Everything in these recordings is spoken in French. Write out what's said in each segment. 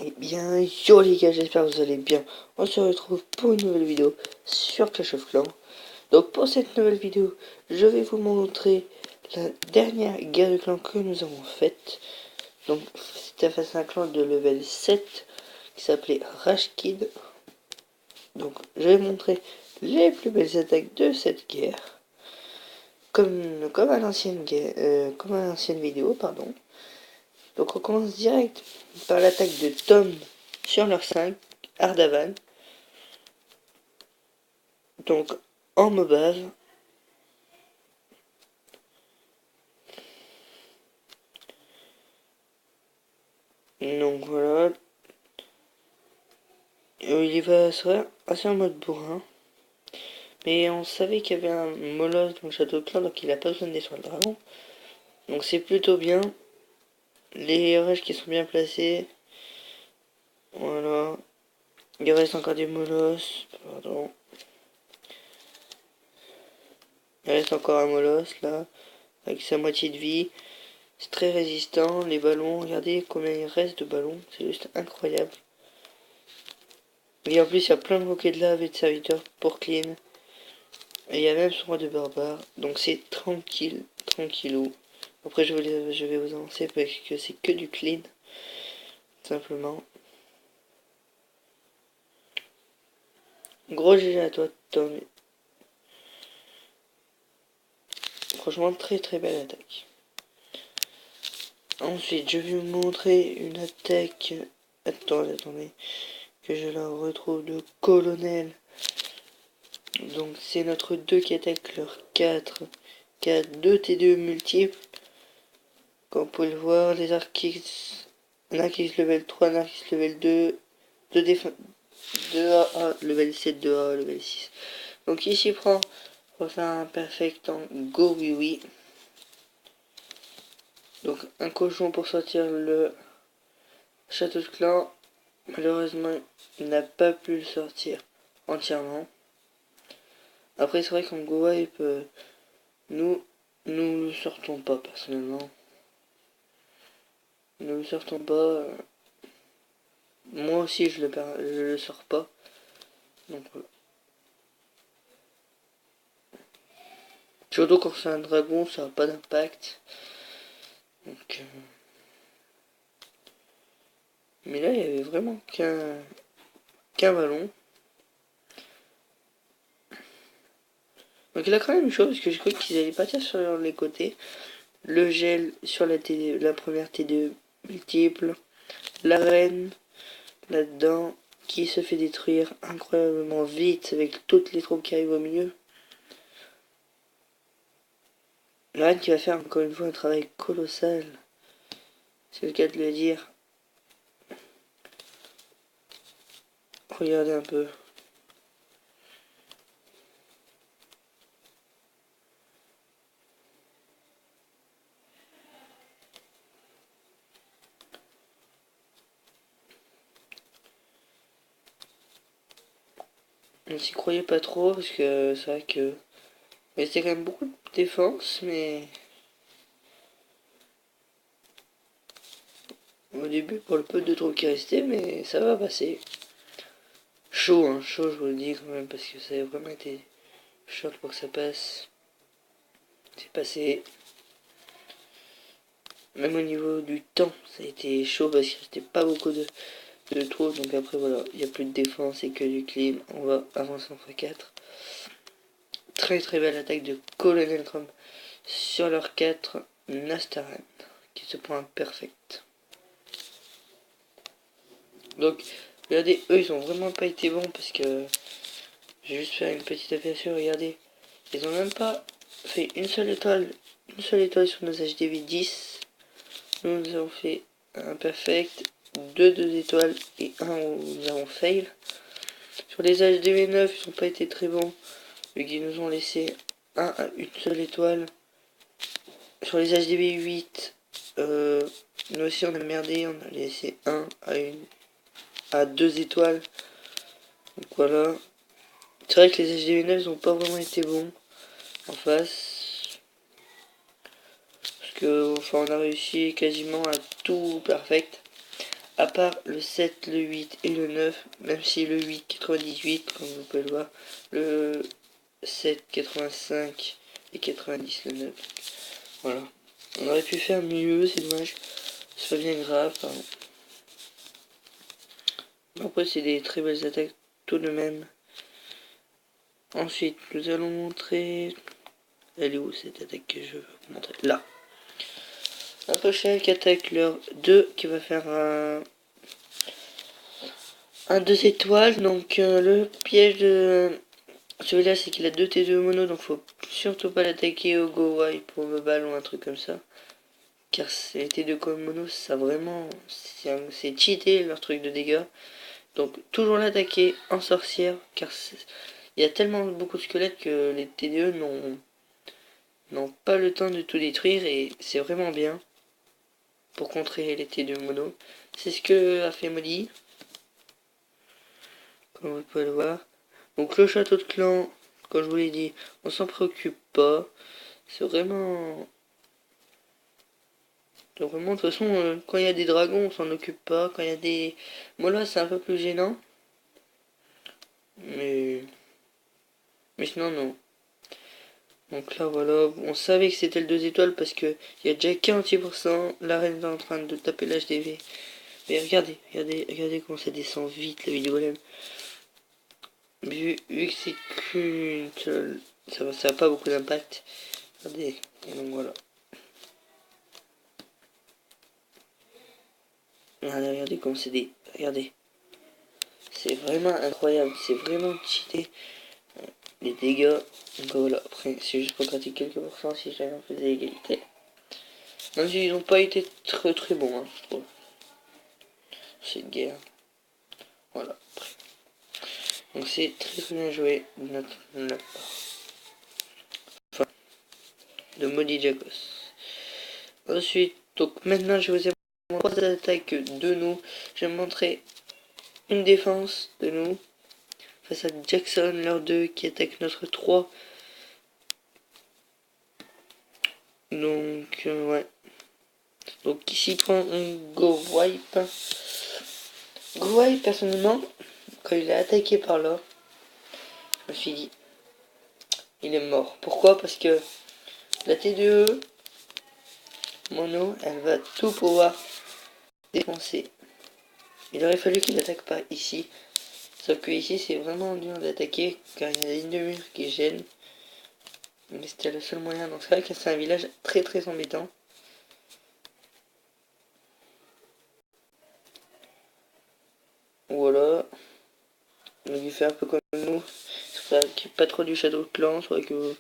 Eh bien, yo les gars, j'espère que vous allez bien. On se retrouve pour une nouvelle vidéo sur Clash of Clans. Donc pour cette nouvelle vidéo, je vais vous montrer la dernière guerre de clans que nous avons faite. Donc c'était face à un clan de level 7 qui s'appelait Rage Kid. Donc je vais montrer les plus belles attaques de cette guerre. Comme à l'ancienne vidéo, pardon. Donc on commence direct par l'attaque de Tom sur leur 5, Ardavan. Donc en mobave. Donc voilà. Il y va assez en mode bourrin. Mais on savait qu'il y avait un molosse dans le château de clan, donc il a pas besoin de descendre le dragon. Donc c'est plutôt bien. Les rushs qui sont bien placés. Voilà. Il reste encore des molosses. Pardon. Il reste encore un molosse là. Avec sa moitié de vie. C'est très résistant. Les ballons, regardez combien il reste de ballons. C'est juste incroyable. Et en plus il y a plein de roquets de lave et de serviteurs pour clean. Et il y a même son roi de barbare. Donc c'est tranquille. Tranquillou. Après je vais vous avancer parce que c'est que du clean. Simplement. Gros GG à toi Tom. Franchement très très belle attaque. Ensuite je vais vous montrer une attaque. Attendez. Que je la retrouve de colonel. Donc c'est notre 2 qui attaque leur 4. 2 T2 multiples. Comme vous pouvez le voir, les Archix. Un Archix level 3, un Archix level 2. 2 AA, level 7, 2 AA, level 6. Donc ici prend, on va faire un perfect en go oui oui. Donc un cochon pour sortir le château de clan. Malheureusement, il n'a pas pu le sortir entièrement. Après c'est vrai qu'en go il peut... Nous le sortons pas personnellement. Nous le sortons pas. Moi aussi je le sors pas. Donc voilà. Surtout quand c'est un dragon, ça n'a pas d'impact. Donc, mais là, il y avait vraiment qu'un ballon. Donc il a quand même une chose, parce que je crois qu'ils allaient partir sur les côtés. Le gel sur la première T2 multiple. La reine là-dedans, qui se fait détruire incroyablement vite avec toutes les troupes qui arrivent au milieu. La reine qui va faire encore une fois un travail colossal. C'est le cas de le dire. Regardez un peu. On s'y croyait pas trop parce que c'est vrai que... Mais c'était quand même beaucoup de défense, mais... Au début pour le peu de troupes qui restaient, mais ça va passer. Chaud, hein, chaud je vous le dis quand même, parce que ça a vraiment été chaud pour que ça passe. C'est passé. Même au niveau du temps, ça a été chaud parce qu'il restait pas beaucoup de troupes. Donc après voilà, il n'y a plus de défense et que du clean. On va avancer en x4. Très très belle attaque de Colonel Trump sur leur 4 Nastaran qui se prend un perfect. Donc regardez, eux ils ont vraiment pas été bons parce que j'ai juste fait une petite aperçu, regardez. Ils ont même pas fait une seule étoile sur nos HDV 10. Nous avons fait un perfect, deux étoiles et un où nous avons fail. Sur les HDV 9, ils n'ont pas été très bons, vu qu'ils nous ont laissé une seule étoile. Sur les HDV 8, nous aussi on a merdé, on a laissé à 2 étoiles. Donc voilà. C'est vrai que les HDV 9 n'ont pas vraiment été bons en face. Parce que enfin on a réussi quasiment à tout perfect. à part le 7, le 8 et le 9, même si le 8 98, comme vous pouvez le voir, le 7 85 et 90 le 9. Voilà. On aurait pu faire mieux, c'est dommage. C'est pas bien grave, pardon. Après, c'est des très belles attaques tout de même. Ensuite, nous allons montrer... Elle est où cette attaque que je veux vous montrer? Là. La prochaine qui attaque l'heure 2, qui va faire un 2 étoiles. Donc le piège de celui-là, c'est qu'il a 2 T2 mono, donc faut surtout pas l'attaquer au go wipe pour le ballon, un truc comme ça. Car les T2 comme mono, ça vraiment, c'est cheaté leur truc de dégâts. Donc toujours l'attaquer en sorcière, car il y a tellement beaucoup de squelettes que les T2 n'ont pas le temps de tout détruire, et c'est vraiment bien pour contrer les T2 mono. C'est ce que a fait Molly, comme vous pouvez le voir. Donc le château de clan, comme je vous l'ai dit, on s'en préoccupe pas. C'est vraiment... de toute façon, quand il y a des dragons, on s'en occupe pas. Quand il y a des molas, c'est un peu plus gênant. Mais sinon, non. Donc là, voilà. On savait que c'était le 2 étoiles parce que il y a déjà 46%. La reine est en train de taper l'HDV. Mais regardez comment ça descend vite, la vidéo golem. Vu que c'est qu'une seule... Ça a pas beaucoup d'impact. Regardez. Et donc voilà. Regardez comme c'est des... Regardez. C'est vraiment incroyable. C'est vraiment cheaté. Les dégâts. Donc voilà. Après, c'est juste pour gratter quelques pourcents si jamais on faisait égalité. Même s'ils n'ont pas été très bons, hein, je trouve. Cette guerre. Voilà. Après. Donc c'est très bien joué de notre part. Enfin, de Modi Jacos. Ensuite, donc maintenant je vous ai montré 3 attaques de nous. Je vais montrer une défense de nous face à Jackson, leur 2 qui attaque notre 3. Donc ouais. Donc ici il prend un go wipe. Go wipe personnellement, quand il est attaqué par là, je me suis dit il est mort. Pourquoi? Parce que la T2E mono, elle va tout pouvoir défoncer. Il aurait fallu qu'il attaque pas ici. Sauf que ici c'est vraiment dur d'attaquer car il y a la ligne de mur qui gêne. Mais c'était le seul moyen. Donc c'est vrai que c'est un village très embêtant. Voilà. Donc il fait un peu comme nous. C'est vrai qu'il n'y a pas trop du château de clan. C'est vrai que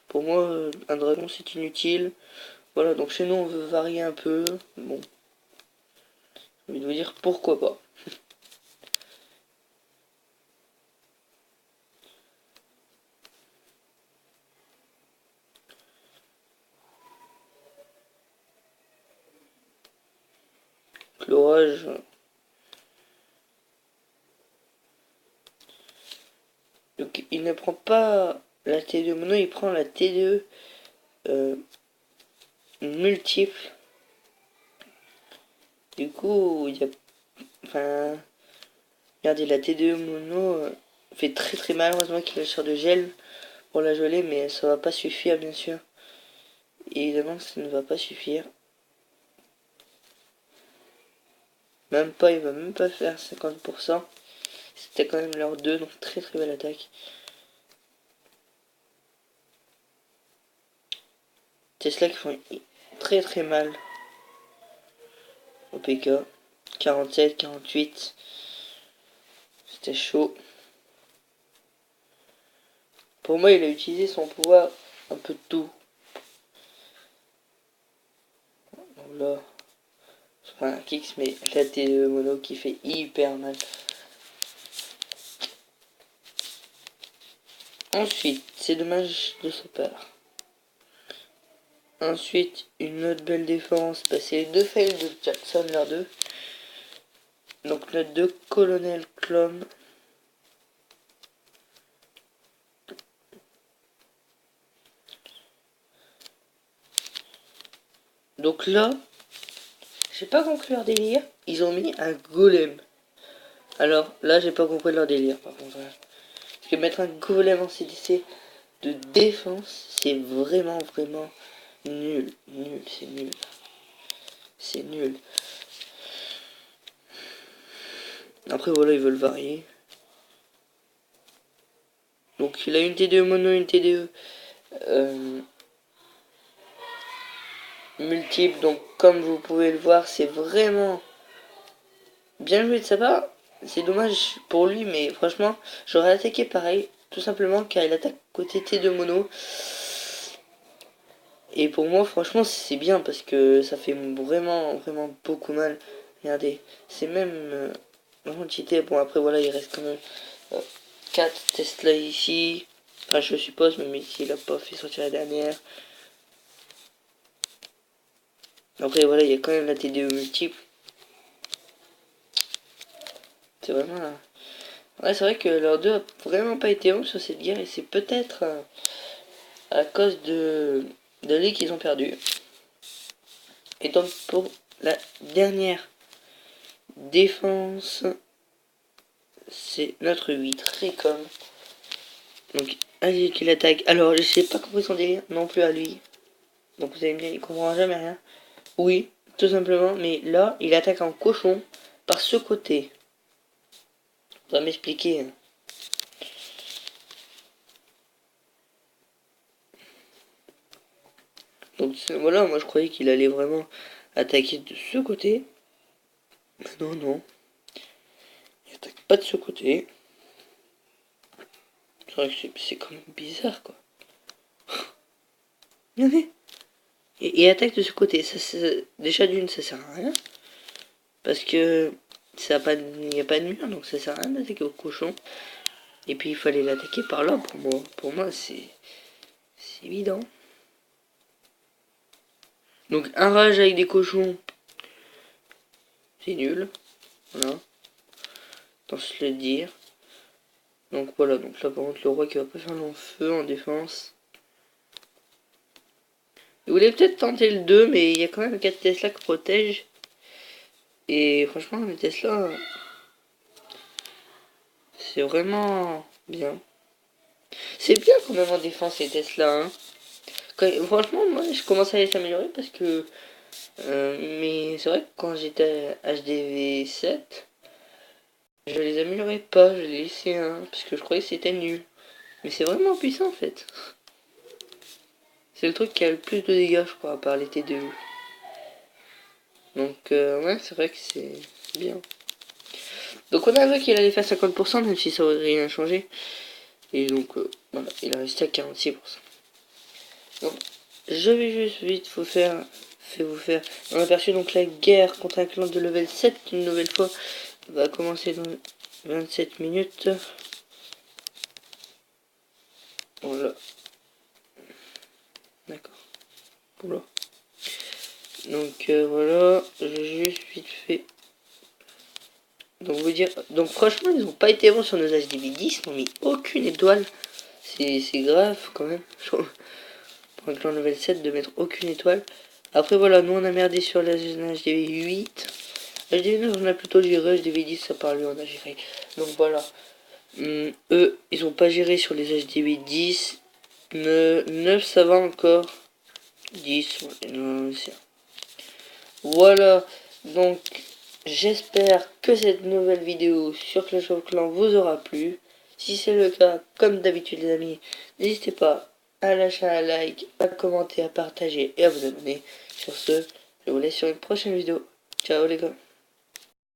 pour moi un dragon c'est inutile. Voilà, donc chez nous on veut varier un peu. Bon. J'ai envie de vous dire pourquoi pas. L'orage. Donc il ne prend pas la T2 mono, il prend la T2 multiple. Du coup, il y a... Enfin... Regardez, la T2 mono fait très mal. Heureusement qu'il a le sort de gel pour la geler, mais ça va pas suffire, bien sûr. Et évidemment, ça ne va pas suffire. Même pas, il va même pas faire 50%. C'était quand même leur 2, donc très belle attaque. Tesla qui font très mal au PK. 47, 48. C'était chaud. Pour moi, il a utilisé son pouvoir un peu de tout. Donc là, c'est pas un kicks, mais la T2 mono qui fait hyper mal. Ensuite, c'est dommage de sa part. Ensuite, une autre belle défense. Bah, c'est les 2 fails de Jackson, leurs 2. Donc notre 2 colonel Clom. Donc là, j'ai pas compris leur délire. Ils ont mis un golem. Alors là, j'ai pas compris leur délire par contre. Parce que mettre un golem en CDC de défense, c'est vraiment nul. C'est nul. C'est nul. Après voilà, ils veulent varier. Donc il a une TDE mono, une TDE multiple. Donc comme vous pouvez le voir, c'est vraiment bien joué de sa part. C'est dommage pour lui, mais franchement, j'aurais attaqué pareil. Tout simplement car il attaque côté T2 mono. Et pour moi, franchement, c'est bien parce que ça fait vraiment beaucoup mal. Regardez, c'est même l'entité. Bon, après, voilà, il reste quand même 4 Tesla ici. Enfin, je suppose, même ici, il a pas fait sortir la dernière. Après, voilà, il y a quand même la TDE multiple. C'est vraiment là. Ouais, c'est vrai que leurs deux a vraiment pas été bons sur cette guerre. Et c'est peut-être à cause de l'île qu'ils ont perdu. Et donc, pour la dernière défense, c'est notre 8, Recom. Donc, allez qu'il attaque. Alors, je sais pas compris son délire, non plus à lui. Donc, vous allez me dire, il comprend jamais rien. Oui, tout simplement, mais là, il attaque en cochon par ce côté. On va m'expliquer. Hein. Donc, voilà, moi je croyais qu'il allait vraiment attaquer de ce côté. Mais non. Il attaque pas de ce côté. C'est vrai que c'est quand même bizarre, quoi. Regardez. Et attaque de ce côté. Ça, déjà d'une, ça sert à rien. Parce que il n'y a pas de mur, donc ça sert à rien d'attaquer au cochon. Et puis il fallait l'attaquer par là pour moi. Pour moi, c'est évident. Donc un rage avec des cochons, c'est nul. Voilà. Tant se le dire. Donc voilà, donc là par contre le roi qui va pas faire long feu en défense. Il voulait peut-être tenter le 2, mais il y a quand même 4 Tesla qui protègent. Et franchement, les Tesla, c'est vraiment bien. C'est bien quand même en défense les Tesla. Hein. Franchement, moi je commence à les s'améliorer parce que. Mais c'est vrai que quand j'étais HDV7, je les améliorais pas, je les laissais un, parce que je croyais que c'était nul. Mais c'est vraiment puissant en fait. C'est le truc qui a le plus de dégâts, je crois, à part les T2. Donc, ouais, c'est vrai que c'est bien. Donc, on a vu qu'il allait faire 50%, même si ça aurait rien changé. Et donc, voilà, il est resté à 46%. Donc, je vais juste vite vous faire un aperçu. Donc, la guerre contre un clan de level 7, une nouvelle fois, va commencer dans 27 minutes. Voilà. D'accord. Voilà. Donc voilà, j'ai juste vite fait. Donc vous dire. Donc franchement, ils ont pas été bons sur nos HDV 10, ils n'ont mis aucune étoile. C'est grave quand même. Pour un clan level 7 de mettre aucune étoile. Après voilà, nous on a merdé sur la HDV 8. HDV 9 on a plutôt géré, HDV 10 ça parle on a géré. Donc voilà. Eux, ils ont pas géré sur les HDV 10. 9 ça va encore. 10, non, voilà, donc j'espère que cette nouvelle vidéo sur Clash of Clans vous aura plu. Si c'est le cas, comme d'habitude les amis, n'hésitez pas à lâcher un like, à commenter, à partager et à vous abonner. Sur ce, je vous laisse sur une prochaine vidéo. Ciao les gars.